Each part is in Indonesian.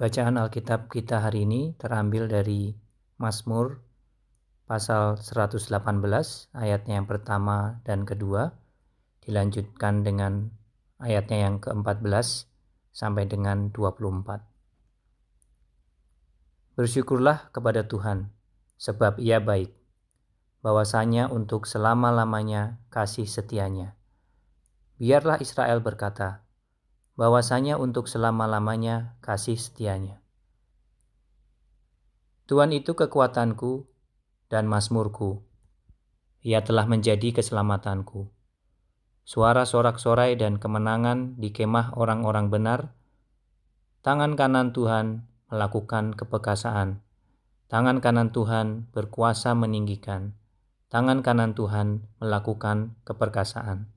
Bacaan Alkitab kita hari ini terambil dari Mazmur pasal 118 ayatnya yang pertama dan kedua, dilanjutkan dengan ayatnya yang ke-14 sampai dengan 24. Bersyukurlah kepada Tuhan, sebab Ia baik, bahwasanya untuk selama-lamanya kasih setianya. Biarlah Israel berkata, bahwasanya untuk selama-lamanya kasih setianya. Tuhan itu kekuatanku dan mazmurku. Ia telah menjadi keselamatanku. Suara sorak-sorai dan kemenangan di kemah orang-orang benar. Tangan kanan Tuhan melakukan keperkasaan. Tangan kanan Tuhan berkuasa meninggikan. Tangan kanan Tuhan melakukan keperkasaan.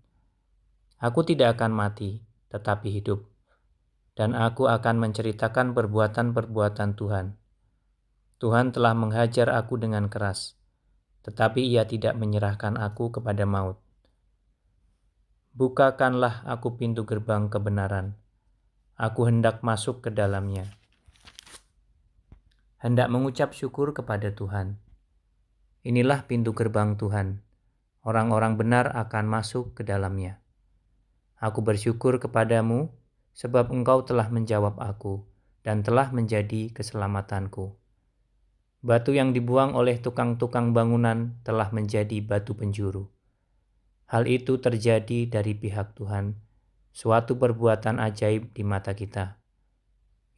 Aku tidak akan mati, tetapi hidup. Dan aku akan menceritakan perbuatan-perbuatan Tuhan. Tuhan telah menghajar aku dengan keras, tetapi Ia tidak menyerahkan aku kepada maut. Bukakanlah aku pintu gerbang kebenaran. Aku hendak masuk ke dalamnya. Hendak mengucap syukur kepada Tuhan. Inilah pintu gerbang Tuhan. Orang-orang benar akan masuk ke dalamnya. Aku bersyukur kepadamu, sebab Engkau telah menjawab aku dan telah menjadi keselamatanku. Batu yang dibuang oleh tukang-tukang bangunan telah menjadi batu penjuru. Hal itu terjadi dari pihak Tuhan, suatu perbuatan ajaib di mata kita.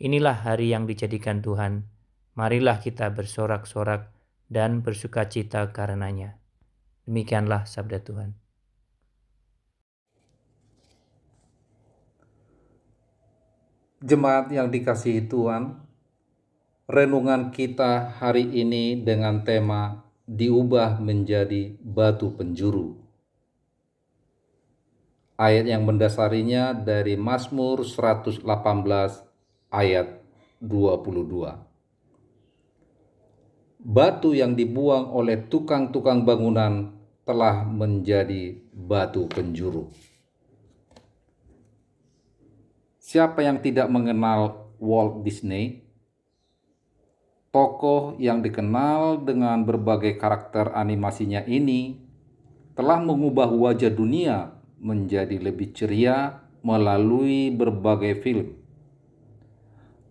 Inilah hari yang dijadikan Tuhan, marilah kita bersorak-sorak dan bersukacita karenanya. Demikianlah sabda Tuhan. Jemaat yang dikasihi Tuhan, renungan kita hari ini dengan tema diubah menjadi batu penjuru. Ayat yang mendasarinya dari Mazmur 118 ayat 22. Batu yang dibuang oleh tukang-tukang bangunan telah menjadi batu penjuru. Siapa yang tidak mengenal Walt Disney? Tokoh yang dikenal dengan berbagai karakter animasinya ini telah mengubah wajah dunia menjadi lebih ceria melalui berbagai film,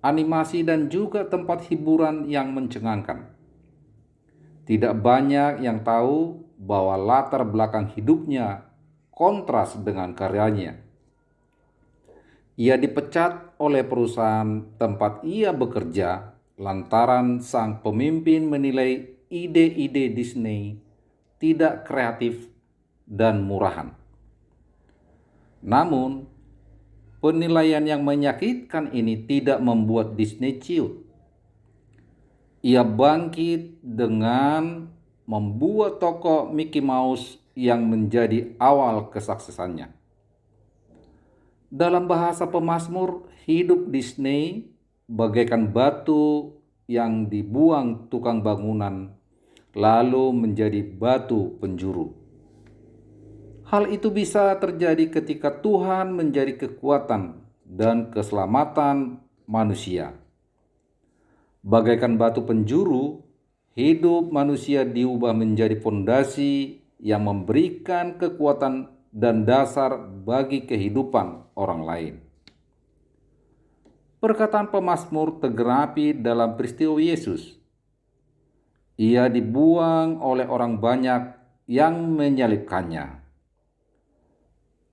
animasi dan juga tempat hiburan yang mencengangkan. Tidak banyak yang tahu bahwa latar belakang hidupnya kontras dengan karyanya. Ia dipecat oleh perusahaan tempat ia bekerja lantaran sang pemimpin menilai ide-ide Disney tidak kreatif dan murahan. Namun, penilaian yang menyakitkan ini tidak membuat Disney ciut. Ia bangkit dengan membuat tokoh Mickey Mouse yang menjadi awal kesuksesannya. Dalam bahasa pemazmur, hidup Disney bagaikan batu yang dibuang tukang bangunan lalu menjadi batu penjuru. Hal itu bisa terjadi ketika Tuhan menjadi kekuatan dan keselamatan manusia. Bagaikan batu penjuru, hidup manusia diubah menjadi fondasi yang memberikan kekuatan dan dasar bagi kehidupan orang lain. Perkataan pemazmur tergerapi dalam peristiwa Yesus. Ia dibuang oleh orang banyak yang menyalibkannya.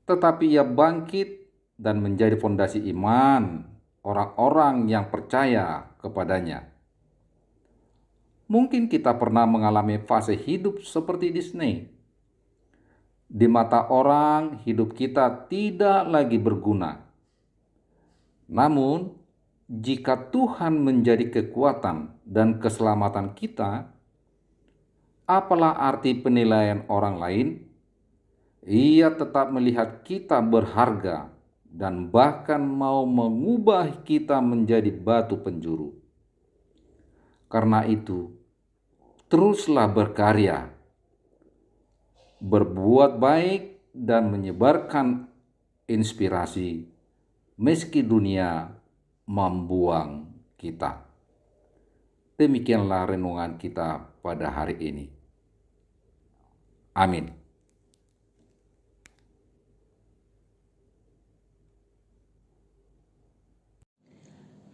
Tetapi ia bangkit dan menjadi fondasi iman orang-orang yang percaya kepadanya. Mungkin kita pernah mengalami fase hidup seperti Disney. Di mata orang, hidup kita tidak lagi berguna. Namun, jika Tuhan menjadi kekuatan dan keselamatan kita, apalah arti penilaian orang lain? Ia tetap melihat kita berharga dan bahkan mau mengubah kita menjadi batu penjuru. Karena itu, teruslah berkarya, berbuat baik dan menyebarkan inspirasi meski dunia membuang kita. Demikianlah renungan kita pada hari ini. Amin.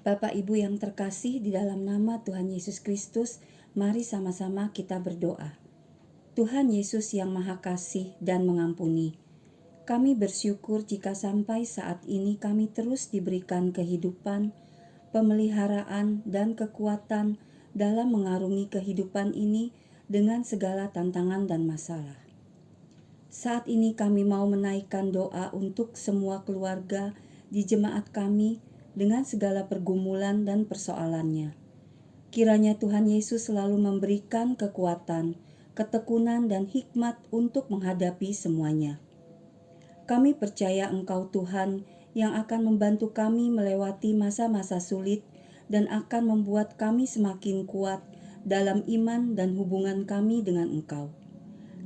Bapak Ibu yang terkasih, di dalam nama Tuhan Yesus Kristus, mari sama-sama kita berdoa. Tuhan Yesus yang Maha Kasih dan mengampuni, kami bersyukur jika sampai saat ini kami terus diberikan kehidupan, pemeliharaan, dan kekuatan dalam mengarungi kehidupan ini dengan segala tantangan dan masalah. Saat ini kami mau menaikkan doa untuk semua keluarga di jemaat kami dengan segala pergumulan dan persoalannya. Kiranya Tuhan Yesus selalu memberikan kekuatan, ketekunan, dan hikmat untuk menghadapi semuanya. Kami percaya Engkau Tuhan yang akan membantu kami melewati masa-masa sulit dan akan membuat kami semakin kuat dalam iman dan hubungan kami dengan Engkau.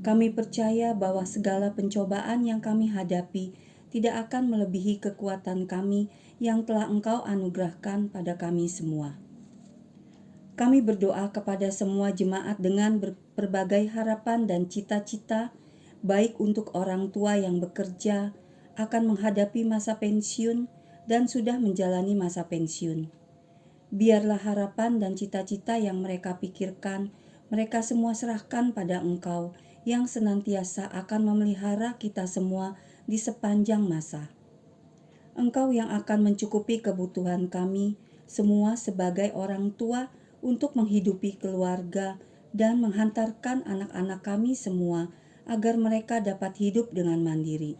Kami percaya bahwa segala pencobaan yang kami hadapi tidak akan melebihi kekuatan kami yang telah Engkau anugerahkan pada kami semua. Kami berdoa kepada semua jemaat dengan berbagai harapan dan cita-cita, baik untuk orang tua yang bekerja, akan menghadapi masa pensiun, dan sudah menjalani masa pensiun. Biarlah harapan dan cita-cita yang mereka pikirkan, mereka semua serahkan pada Engkau yang senantiasa akan memelihara kita semua di sepanjang masa. Engkau yang akan mencukupi kebutuhan kami semua sebagai orang tua untuk menghidupi keluarga dan menghantarkan anak-anak kami semua agar mereka dapat hidup dengan mandiri.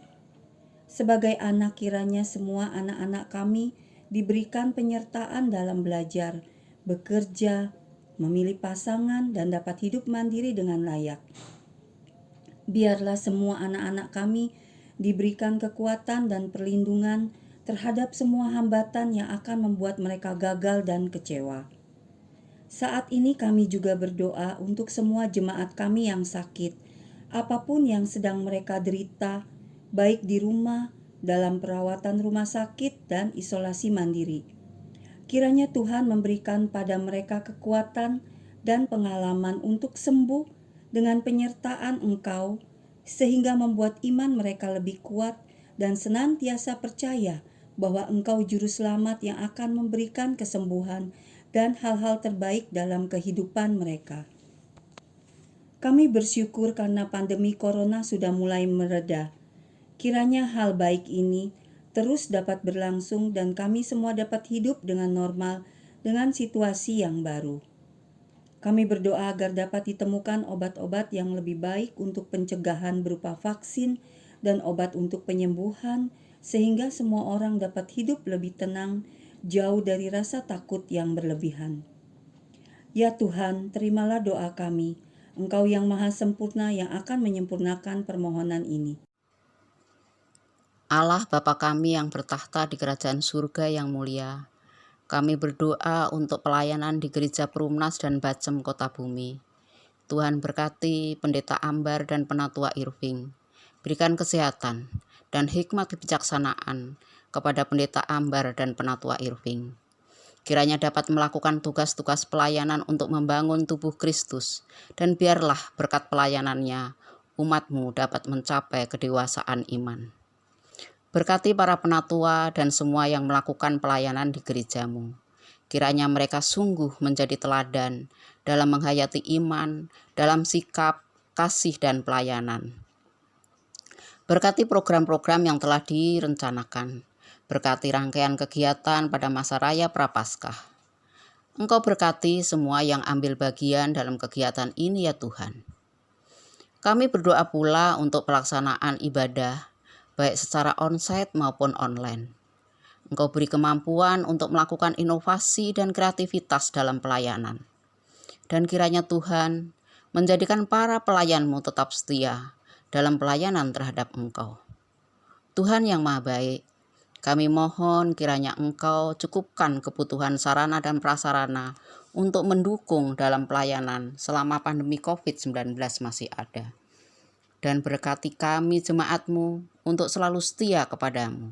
Sebagai anak, kiranya semua anak-anak kami diberikan penyertaan dalam belajar, bekerja, memilih pasangan, dan dapat hidup mandiri dengan layak. Biarlah semua anak-anak kami diberikan kekuatan dan perlindungan terhadap semua hambatan yang akan membuat mereka gagal dan kecewa. Saat ini kami juga berdoa untuk semua jemaat kami yang sakit, apapun yang sedang mereka derita, baik di rumah, dalam perawatan rumah sakit, dan isolasi mandiri. Kiranya Tuhan memberikan pada mereka kekuatan dan pengalaman untuk sembuh dengan penyertaan Engkau, sehingga membuat iman mereka lebih kuat dan senantiasa percaya bahwa Engkau Juru Selamat yang akan memberikan kesembuhan dan hal-hal terbaik dalam kehidupan mereka. Kami bersyukur karena pandemi corona sudah mulai mereda. Kiranya hal baik ini terus dapat berlangsung dan kami semua dapat hidup dengan normal dengan situasi yang baru. Kami berdoa agar dapat ditemukan obat-obat yang lebih baik untuk pencegahan berupa vaksin dan obat untuk penyembuhan, sehingga semua orang dapat hidup lebih tenang, jauh dari rasa takut yang berlebihan. Ya Tuhan, terimalah doa kami. Engkau yang maha sempurna yang akan menyempurnakan permohonan ini. Allah Bapa kami yang bertahta di kerajaan surga yang mulia, kami berdoa untuk pelayanan di Gereja Perumnas dan Bacem Kota Bumi. Tuhan berkati Pendeta Ambar dan Penatua Irving. Berikan kesehatan dan hikmat kebijaksanaan kepada Pendeta Ambar dan Penatua Irving. Kiranya dapat melakukan tugas-tugas pelayanan untuk membangun tubuh Kristus, dan biarlah berkat pelayanannya umat-Mu dapat mencapai kedewasaan iman. Berkati para penatua dan semua yang melakukan pelayanan di gereja-Mu. Kiranya mereka sungguh menjadi teladan dalam menghayati iman, dalam sikap, kasih, dan pelayanan. Berkati program-program yang telah direncanakan. Berkati rangkaian kegiatan pada masa raya Prapaskah. Engkau berkati semua yang ambil bagian dalam kegiatan ini ya Tuhan. Kami berdoa pula untuk pelaksanaan ibadah, baik secara onsite maupun online. Engkau beri kemampuan untuk melakukan inovasi dan kreativitas dalam pelayanan. Dan kiranya Tuhan menjadikan para pelayan-Mu tetap setia dalam pelayanan terhadap Engkau. Tuhan yang Maha Baik, kami mohon kiranya Engkau cukupkan kebutuhan sarana dan prasarana untuk mendukung dalam pelayanan selama pandemi COVID-19 masih ada. Dan berkati kami jemaat-Mu untuk selalu setia kepada-Mu.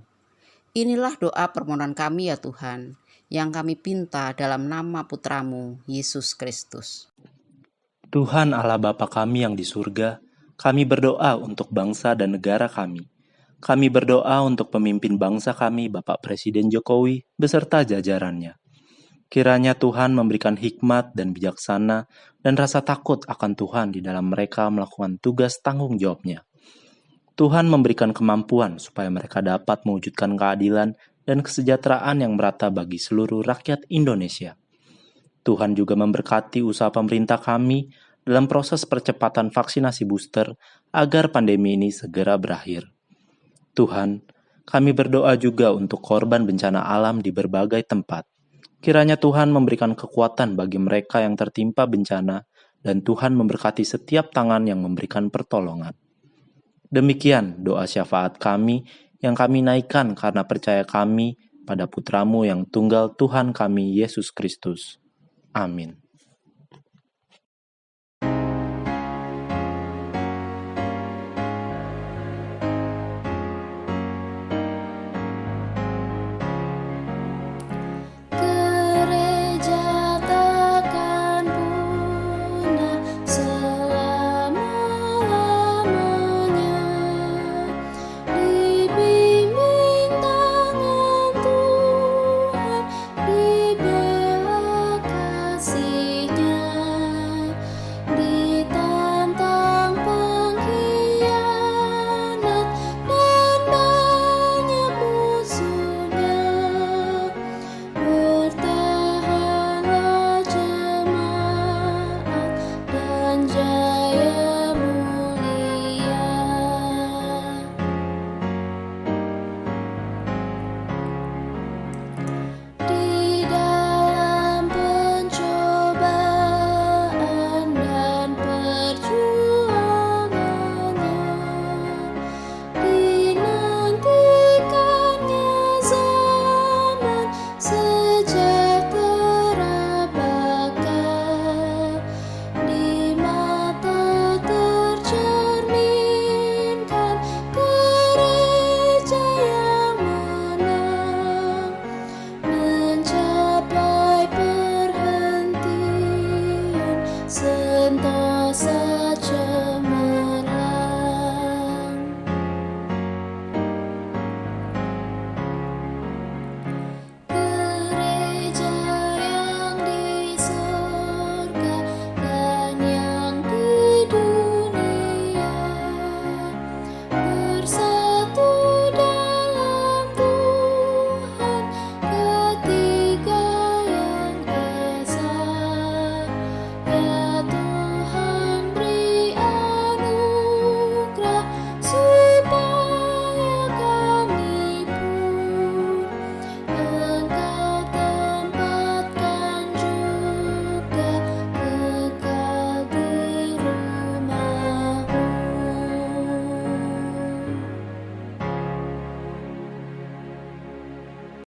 Inilah doa permohonan kami ya Tuhan, yang kami pinta dalam nama Putramu, Yesus Kristus. Tuhan Allah Bapa kami yang di surga, kami berdoa untuk bangsa dan negara kami. Kami berdoa untuk pemimpin bangsa kami, Bapak Presiden Jokowi, beserta jajarannya. Kiranya Tuhan memberikan hikmat dan bijaksana dan rasa takut akan Tuhan di dalam mereka melakukan tugas tanggung jawabnya. Tuhan memberikan kemampuan supaya mereka dapat mewujudkan keadilan dan kesejahteraan yang merata bagi seluruh rakyat Indonesia. Tuhan juga memberkati usaha pemerintah kami dalam proses percepatan vaksinasi booster agar pandemi ini segera berakhir. Tuhan, kami berdoa juga untuk korban bencana alam di berbagai tempat. Kiranya Tuhan memberikan kekuatan bagi mereka yang tertimpa bencana dan Tuhan memberkati setiap tangan yang memberikan pertolongan. Demikian doa syafaat kami yang kami naikkan karena percaya kami pada Putramu yang tunggal Tuhan kami Yesus Kristus. Amin. Gereja takkan punah selama-lamanya, dibimbing tangan Tuhan, dibela kasih-Nya, ditantang pengkhianat dan banyak musuhnya. Bertahanlah jemaat dan jaya mulia. Di dalam pencobaan dan perjuangannya, dinantikannya zaman sejahtera bakal, di mata tercerminkan gereja yang menang, mencapai perhentian sentosa